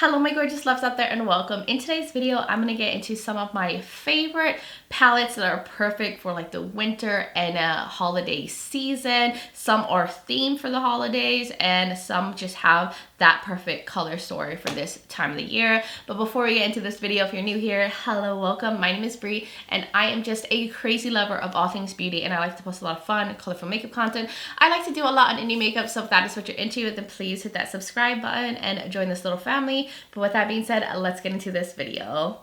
Hello my gorgeous loves out there and welcome. In today's video, I'm going to get into some of my favorite palettes that are perfect for like the winter and holiday season. Some are themed for the holidays and some just have that perfect color story for this time of the year. But before we get into this video, if you're new here, hello, welcome. My name is Bri and I am just a crazy lover of all things beauty and I like to post a lot of fun, colorful makeup content. I like to do a lot on indie makeup, so if that is what you're into, then please hit that subscribe button and join this little family. But with that being said, let's get into this video.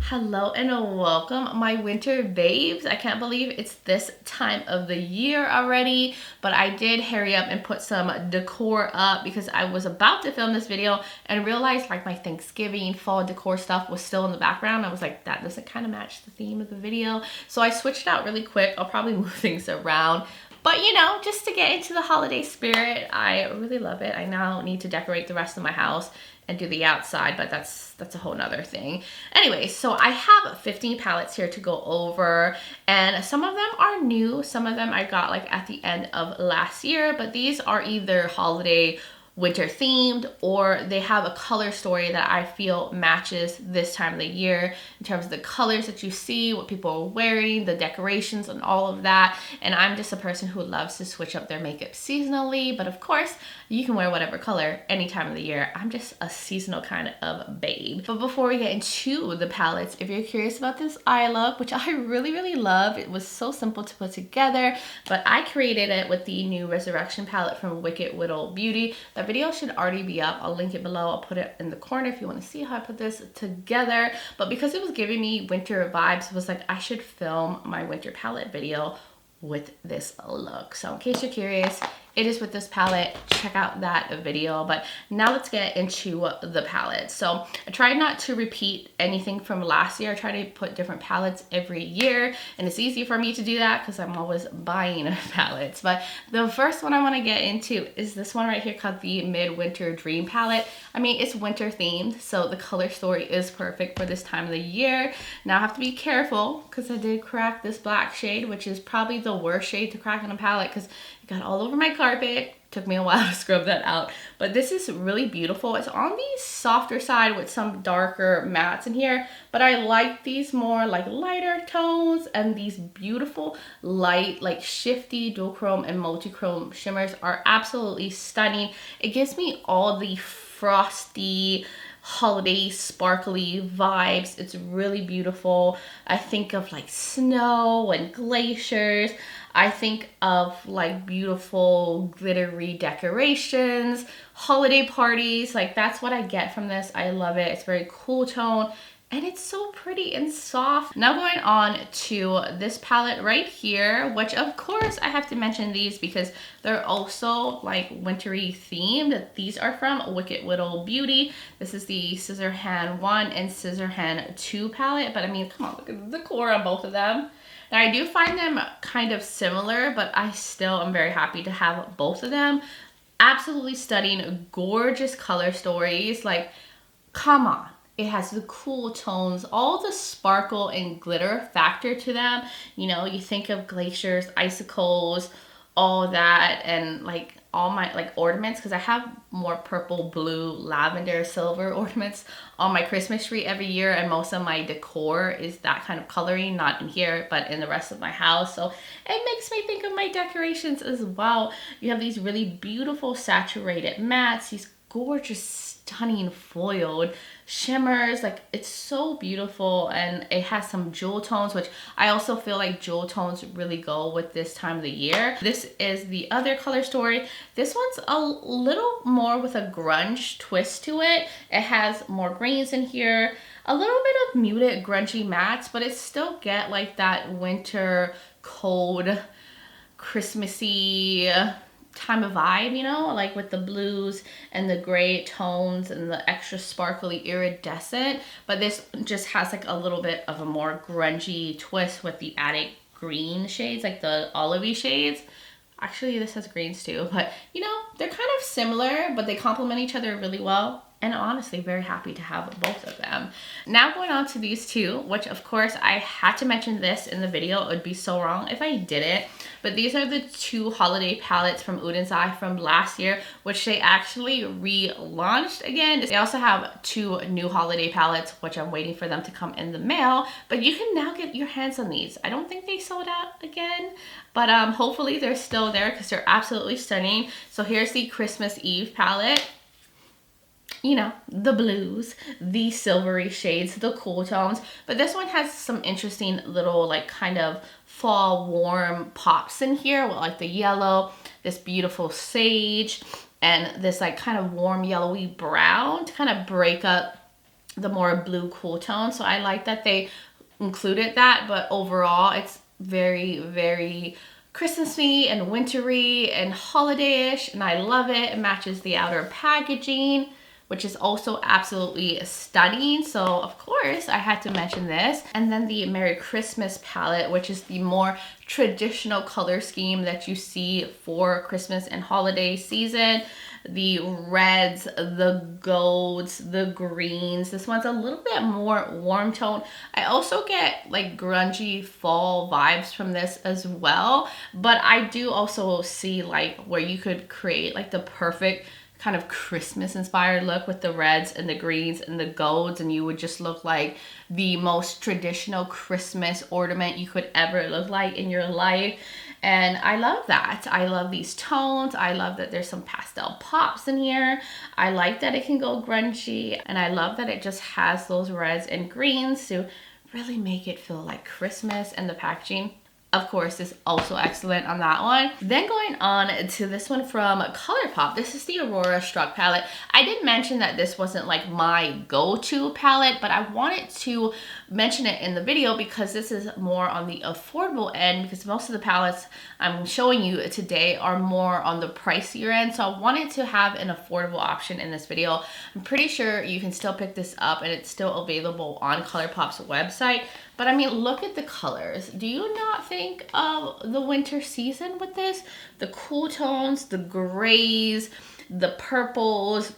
Hello and welcome my winter babes. I can't believe it's this time of the year already, but I did hurry up and put some decor up because I was about to film this video and realized like my Thanksgiving fall decor stuff was still in the background. I was like, that doesn't kind of match the theme of the video. So I switched out really quick. I'll probably move things around. But you know, just to get into the holiday spirit, I really love it. I now need to decorate the rest of my house and do the outside, but that's a whole nother thing. Anyway, so I have 15 palettes here to go over, and some of them are new, some of them I got like at the end of last year, but these are either holiday winter themed or they have a color story that I feel matches this time of the year in terms of the colors that you see, what people are wearing, the decorations and all of that. And I'm just a person who loves to switch up their makeup seasonally, but of course you can wear whatever color any time of the year. I'm just a seasonal kind of babe. But before we get into the palettes, if you're curious about this eye look, which I really love, it was so simple to put together, but I created it with the new Resurrection palette from Wicked Whittle Beauty. That video should already be up. I'll link it below. I'll put it in the corner if you want to see how I put this together. But because it was giving me winter vibes, it was like I should film my winter palette video with this look. So in case you're curious, it is with this palette. Check out that video. But now let's get into the palette. So I tried not to repeat anything from last year. I try to put different palettes every year, and it's easy for me to do that because I'm always buying palettes. But the first one I want to get into is this one right here called the Midwinter Dream palette. I mean, it's winter themed, so the color story is perfect for this time of the year. Now I have to be careful because I did crack this black shade, which is probably the worst shade to crack on a palette because it got all over my carpet. Took me a while to scrub that out, but this is really beautiful. It's on the softer side with some darker mattes in here, but I like these more like lighter tones, and these beautiful light like shifty duochrome and multi-chrome shimmers are absolutely stunning. It gives me all the frosty holiday sparkly vibes. It's really beautiful. I think of like snow and glaciers. I think of like beautiful glittery decorations, holiday parties. Like that's what I get from this. I love it. It's very cool tone and it's so pretty and soft. Now going on to this palette right here, which of course I have to mention these because they're also like wintry themed. These are from Wicked Whittle Beauty. This is the Scissorhand 1 and Scissorhand 2 palette, but I mean, come on, look at the decor on both of them. Now I do find them kind of similar, but I still am very happy to have both of them. Absolutely stunning, gorgeous color stories. Like, come on. It has the cool tones, all the sparkle and glitter factor to them. You know, you think of glaciers, icicles, all that, and like all my like ornaments, because I have more purple, blue, lavender, silver ornaments on my Christmas tree every year, and most of my decor is that kind of coloring, not in here but in the rest of my house. So it makes me think of my decorations as well. You have these really beautiful saturated mattes, these gorgeous stunning foiled shimmers. Like it's so beautiful, and it has some jewel tones, which I also feel like jewel tones really go with this time of the year. This is the other color story. This one's a little more with a grunge twist to it. It has more greens in here, a little bit of muted grungy mattes, but it still get like that winter cold Christmassy time of vibe, you know, like with the blues and the gray tones and the extra sparkly iridescent. But this just has like a little bit of a more grungy twist with the added green shades, like the olivey shades. Actually, this has greens too, but you know, they're kind of similar, but they complement each other really well. and honestly very happy to have both of them. Now going on to these two, which of course I had to mention this in the video. It would be so wrong if I didn't. But these are the two holiday palettes from Oden's from last year, which they actually relaunched again. They also have two new holiday palettes, which I'm waiting for them to come in the mail. But you can now get your hands on these. I don't think they sold out again, but hopefully they're still there because they're absolutely stunning. So here's the Christmas Eve palette. You know, the blues, the silvery shades, the cool tones. But this one has some interesting little like kind of fall warm pops in here with like the yellow, this beautiful sage, and this like kind of warm yellowy brown to kind of break up the more blue cool tone. So I like that they included that, but overall it's very, very Christmassy and wintry and holiday-ish, and I love it. It matches the outer packaging, which is also absolutely stunning. So of course I had to mention this. And then the Merry Christmas palette, which is the more traditional color scheme that you see for Christmas and holiday season. The reds, the golds, the greens. This one's a little bit more warm tone. I also get like grungy fall vibes from this as well. But I do also see like where you could create like the perfect kind of Christmas inspired look with the reds and the greens and the golds, and you would just look like the most traditional Christmas ornament you could ever look like in your life. And I love that. I love these tones. I love that there's some pastel pops in here. I like that it can go grungy, and I love that it just has those reds and greens to really make it feel like Christmas. And the packaging, of course, is also excellent on that one. Then going on to this one from Colourpop. This is the Aurora Struck palette. I did mention that this wasn't like my go-to palette, but I wanted to mention it in the video because this is more on the affordable end, because most of the palettes I'm showing you today are more on the pricier end. So I wanted to have an affordable option in this video. I'm pretty sure you can still pick this up and it's still available on Colourpop's website. But I mean, look at the colors. Do you not think of the winter season with this? The cool tones, the grays, the purples,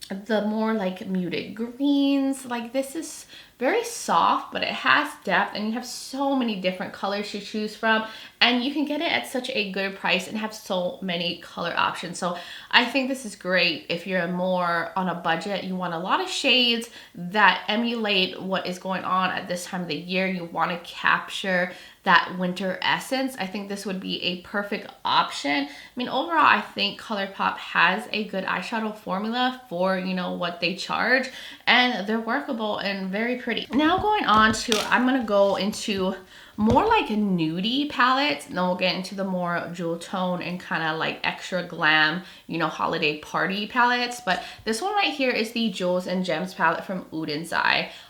the more like muted greens. Like this is very soft, but it has depth, and you have so many different colors to choose from, and you can get it at such a good price and have so many color options. So I think this is great if you're more on a budget. You want a lot of shades that emulate what is going on at this time of the year. You want to capture that winter essence. I think this would be a perfect option. I mean, overall, I think Colourpop has a good eyeshadow formula for, you know, what they charge, and they're workable and very pretty. Now going on to, I'm gonna go into more like a nudie palette, and then we'll get into the more jewel tone and kind of like extra glam, you know, holiday party palettes. But this one right here is the Jewels and Gems palette from Oden's.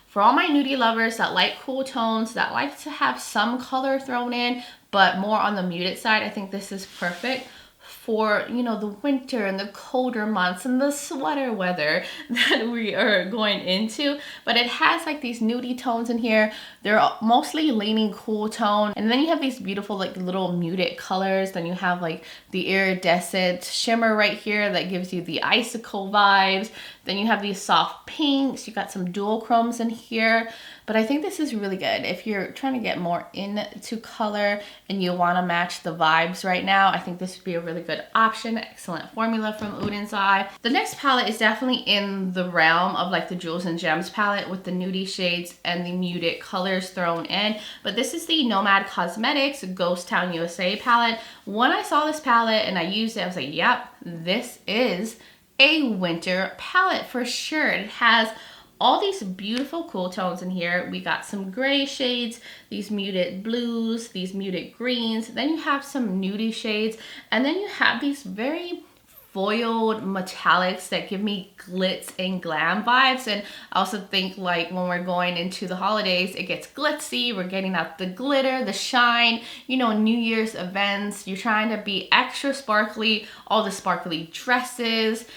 For all my nudie lovers that like cool tones, that like to have some color thrown in, but more on the muted side, I think this is perfect for, you know, the winter and the colder months and the sweater weather that we are going into. But it has like these nudie tones in here. They're mostly leaning cool tone, and then you have these beautiful like little muted colors. Then you have like the iridescent shimmer right here that gives you the icicle vibes. Then you have these soft pinks. You got some dual chromes in here. But I think this is really good if you're trying to get more into color and you want to match the vibes right now. I think this would be a really good option. Excellent formula from Oden's. The next palette is definitely in the realm of like the Jewels and Gems palette with the nudie shades and the muted colors thrown in. But this is the Nomad Cosmetics Ghost Town USA palette. When I saw this palette and I used it, I was like, yep, this is a winter palette for sure. It has all these beautiful cool tones in here. We got some gray shades, these muted blues, these muted greens. Then you have some nudie shades, and then you have these very foiled metallics that give me glitz and glam vibes. And I also think like when we're going into the holidays, it gets glitzy. We're getting out the glitter, the shine, you know, New Year's events. You're trying to be extra sparkly, all the sparkly dresses,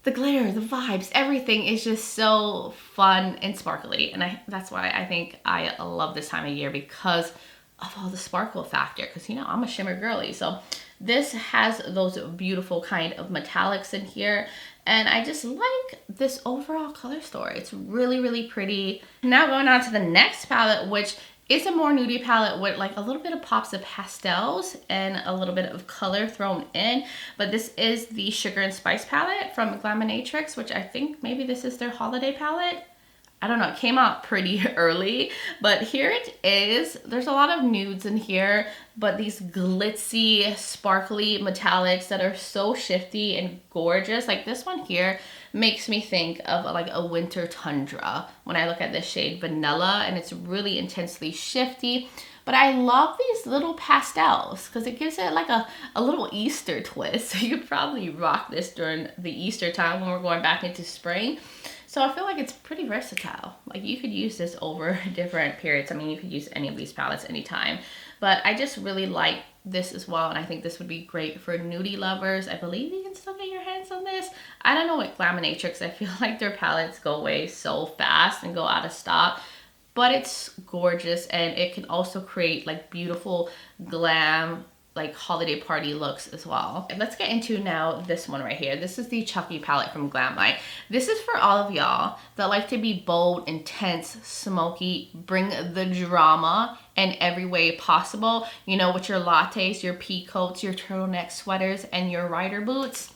the glitter, the vibes, everything is just so fun and sparkly. And that's why I think I love this time of year, because of all the sparkle factor. Because, you know, I'm a shimmer girly. So This has those beautiful kind of metallics in here. And I just like this overall color story. It's really, really pretty. Now going on to the next palette, which is a more nudie palette with like a little bit of pops of pastels and a little bit of color thrown in. But this is the Sugar and Spice palette from Glamorous, which I think maybe this is their holiday palette. I don't know, it came out pretty early, but here it is. There's a lot of nudes in here, but these glitzy, sparkly metallics that are so shifty and gorgeous. Like this one here makes me think of like a winter tundra when I look at this shade Vanilla, and it's really intensely shifty. But I love these little pastels because it gives it like a little Easter twist. So you could probably rock this during the Easter time when we're going back into spring. So I feel like it's pretty versatile. Like you could use this over different periods. I mean, you could use any of these palettes anytime. But I just really like this as well. And I think this would be great for nudie lovers. I believe you can still get your hands on this. I don't know what Glamorous, I feel like their palettes go away so fast and go out of stock. But it's gorgeous, and it can also create like beautiful glam, like holiday party looks as well. And let's get into now this one right here. This is the Chucky palette from Glamlight. This is for all of y'all that like to be bold, intense, smoky, bring the drama in every way possible. You know, with your lattes, your pea coats, your turtleneck sweaters, and your rider boots.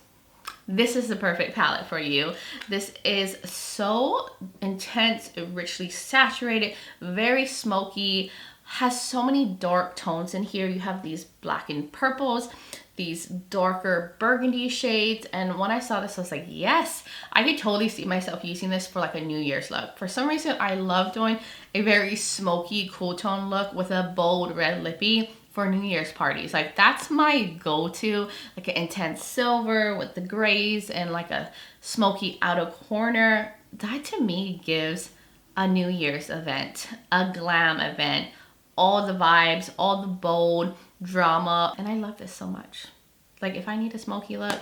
This is the perfect palette for you. This is so intense, richly saturated, very smoky, has so many dark tones in here. You have these black and purples, these darker burgundy shades. And when I saw this, I was like, yes, I could totally see myself using this for like a New Year's look. For some reason, I love doing a very smoky, cool tone look with a bold red lippy for New Year's parties. Like that's my go-to, like an intense silver with the grays and like a smoky outer corner. That to me gives a New Year's event, a glam event, all the vibes, all the bold drama. And I love this so much. Like if I need a smoky look,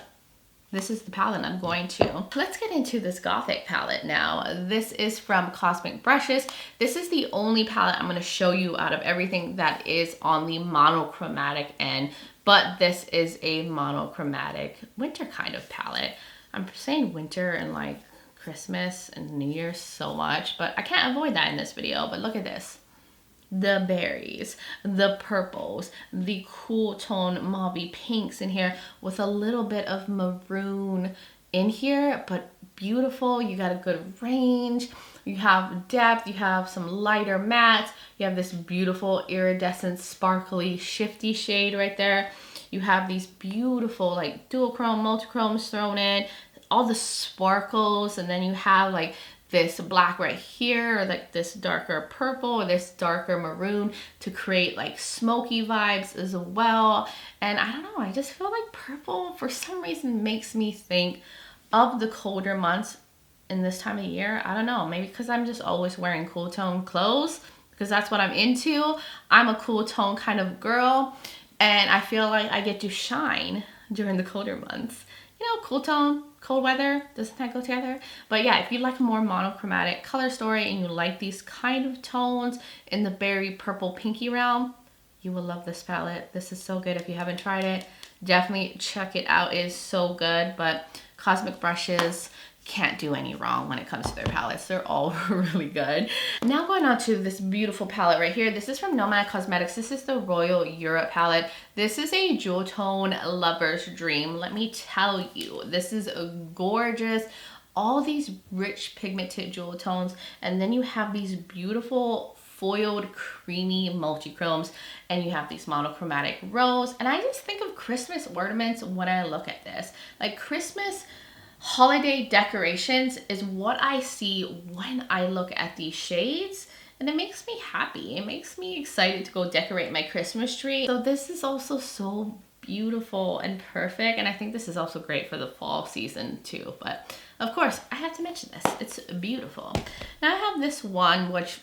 this is the palette I'm going to. Let's get into this Gothic palette now. This is from Cosmic Brushes. This is the only palette I'm going to show you out of everything that is on the monochromatic end. But this is a monochromatic winter kind of palette. I'm saying winter and like Christmas and New Year's so much, but I can't avoid that in this video. But look at this. The berries, the purples, the cool tone mauvey pinks in here with a little bit of maroon in here, but beautiful. You got a good range, you have depth, you have some lighter mattes, you have this beautiful iridescent sparkly shifty shade right there. You have these beautiful like dual chrome, multi-chromes thrown in, all the sparkles, and then you have like this black right here, or like this darker purple or this darker maroon to create like smoky vibes as well. And I don't know, I just feel like purple for some reason makes me think of the colder months in this time of year. I don't know, maybe because I'm just always wearing cool tone clothes because that's what I'm into. I'm a cool tone kind of girl, and I feel like I get to shine during the colder months. You know, cool tone, cold weather, doesn't that go together? But yeah, if you like a more monochromatic color story and you like these kind of tones in the berry purple pinky realm, you will love this palette. This is so good. If you haven't tried it, definitely check it out. It is so good. But Cosmic Brushes can't do any wrong when it comes to their palettes. They're all really good. Now going on to this beautiful palette right here. This is from Nomad Cosmetics. This is the Royal Europe palette. This is a jewel tone lover's dream. Let me tell you, this is gorgeous. All these rich pigmented jewel tones, and then you have these beautiful foiled creamy multi-chromes, and you have these monochromatic rose. And I just think of Christmas ornaments when I look at this. Like Christmas holiday decorations is what I see when I look at these shades, and it makes me happy. It makes me excited to go decorate my Christmas tree. So this is also so beautiful and perfect, and I think this is also great for the fall season too. But of course I have to mention this, it's beautiful. Now I have this one which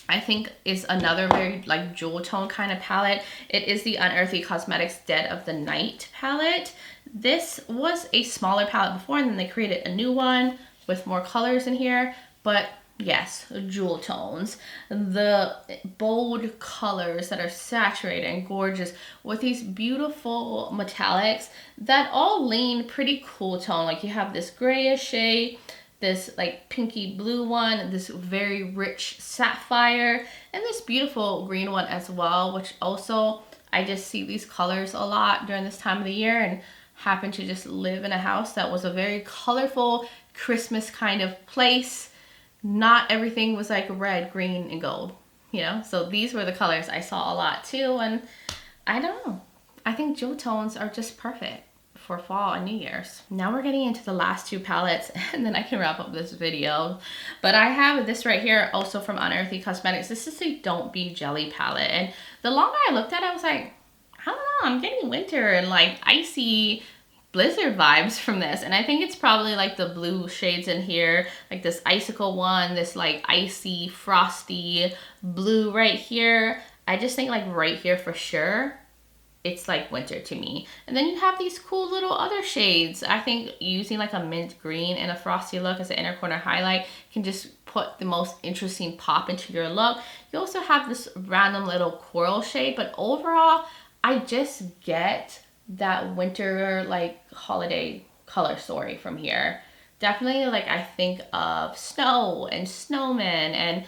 I think is another very like jewel tone kind of palette. It is the Unearthly Cosmetics Dead of the Night palette. This was a smaller palette before, and then they created a new one with more colors in here. But yes, jewel tones, the bold colors that are saturated and gorgeous with these beautiful metallics that all lean pretty cool tone. Like you have this grayish shade, this like pinky blue one, this very rich sapphire, and this beautiful green one as well, which also I just see these colors a lot during this time of the year, and happen to just live in a house that was a very colorful Christmas kind of place. Not everything was like red, green, and gold, you know? So these were the colors I saw a lot too, and I don't know. I think jewel tones are just perfect for fall and New Year's. Now we're getting into the last two palettes, and then I can wrap up this video. But I have this right here also from Unearthly Cosmetics. This is the Don't Be Jelly palette, and the longer I looked at it, I was like, I don't know, I'm getting winter and like icy blizzard vibes from this. And I think it's probably like the blue shades in here, like this icicle one, this like icy frosty blue right here. I just think like right here for sure it's like winter to me. And then you have these cool little other shades. I think using like a mint green and a frosty look as an inner corner highlight can just put the most interesting pop into your look. You also have this random little coral shade, but overall I just get that winter like holiday color story from here. Definitely like I think of snow and snowmen and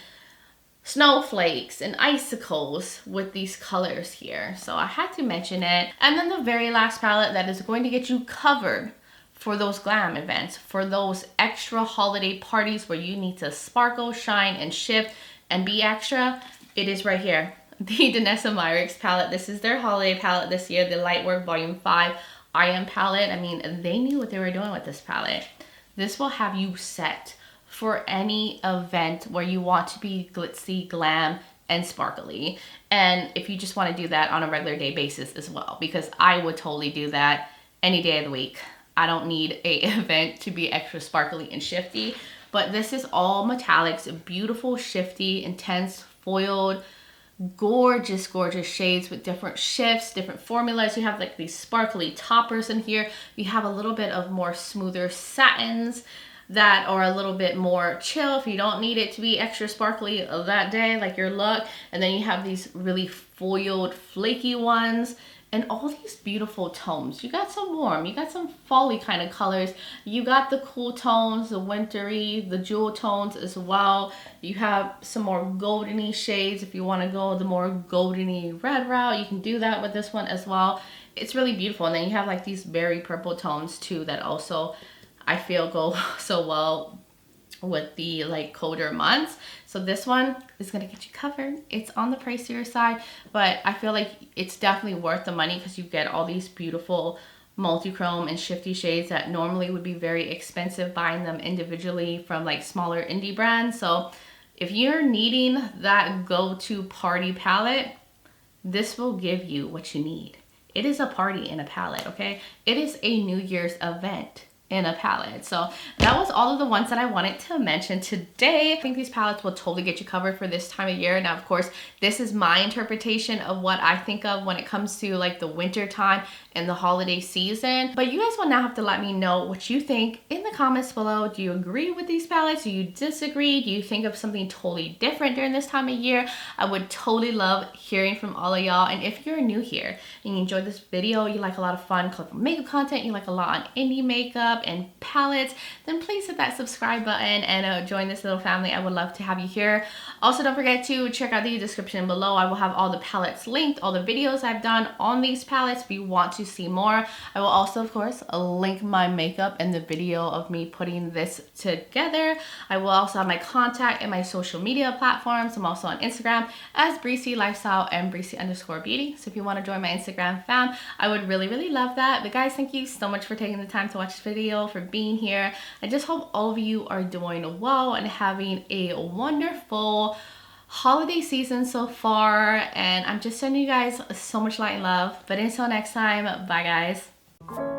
snowflakes and icicles with these colors here. So I had to mention it. And then the very last palette that is going to get you covered for those glam events, for those extra holiday parties where you need to sparkle, shine, and shift and be extra, it is right here. The Danessa Myricks palette. This is their holiday palette this year, the Lightwork Volume 5 Iron palette. I mean, they knew what they were doing with this palette. This will have you set for any event where you want to be glitzy, glam, and sparkly. And if you just want to do that on a regular day basis as well, because I would totally do that any day of the week. I don't need an event to be extra sparkly and shifty, but this is all metallics, beautiful, shifty, intense, foiled, gorgeous, gorgeous shades with different shifts, different formulas. You have like these sparkly toppers in here. You have a little bit of more smoother satins that are a little bit more chill if you don't need it to be extra sparkly that day, like your look. And then you have these really foiled, flaky ones, and all these beautiful tones. You got some warm, you got some fall-y kind of colors. You got the cool tones, the wintry, the jewel tones as well. You have some more goldeny shades. If you want to go the more goldeny red route, you can do that with this one as well. It's really beautiful. And then you have like these berry purple tones too that also I feel go so well with the like colder months. So this one is gonna get you covered. It's on the pricier side, but I feel like it's definitely worth the money because you get all these beautiful multi-chrome and shifty shades that normally would be very expensive buying them individually from like smaller indie brands. So if you're needing that go-to party palette, this will give you what you need. It is a party in a palette, okay? It is a New Year's event in a palette. So that was all of the ones that I wanted to mention today. I think these palettes will totally get you covered for this time of year. Now, of course, this is my interpretation of what I think of when it comes to like the winter time and the holiday season. But you guys will now have to let me know what you think in the comments below. Do you agree with these palettes? Do you disagree? Do you think of something totally different during this time of year? I would totally love hearing from all of y'all. And if you're new here and you enjoyed this video, you like a lot of fun colorful makeup content, you like a lot on indie makeup and palettes, then please hit that subscribe button and join this little family. I would love to have you here. Also, don't forget to check out the description below. I will have all the palettes linked, all the videos I've done on these palettes if you want to see more. I will also, of course, link my makeup and the video of me putting this together. I will also have my contact and my social media platforms. I'm also on Instagram as Breezy Lifestyle and Breezy_Beauty. So if you want to join my Instagram fam, I would really, really love that. But guys, thank you so much for taking the time to watch this video, for being here. I just hope all of you are doing well and having a wonderful holiday season so far. And I'm just sending you guys so much light and love. But until next time, bye guys.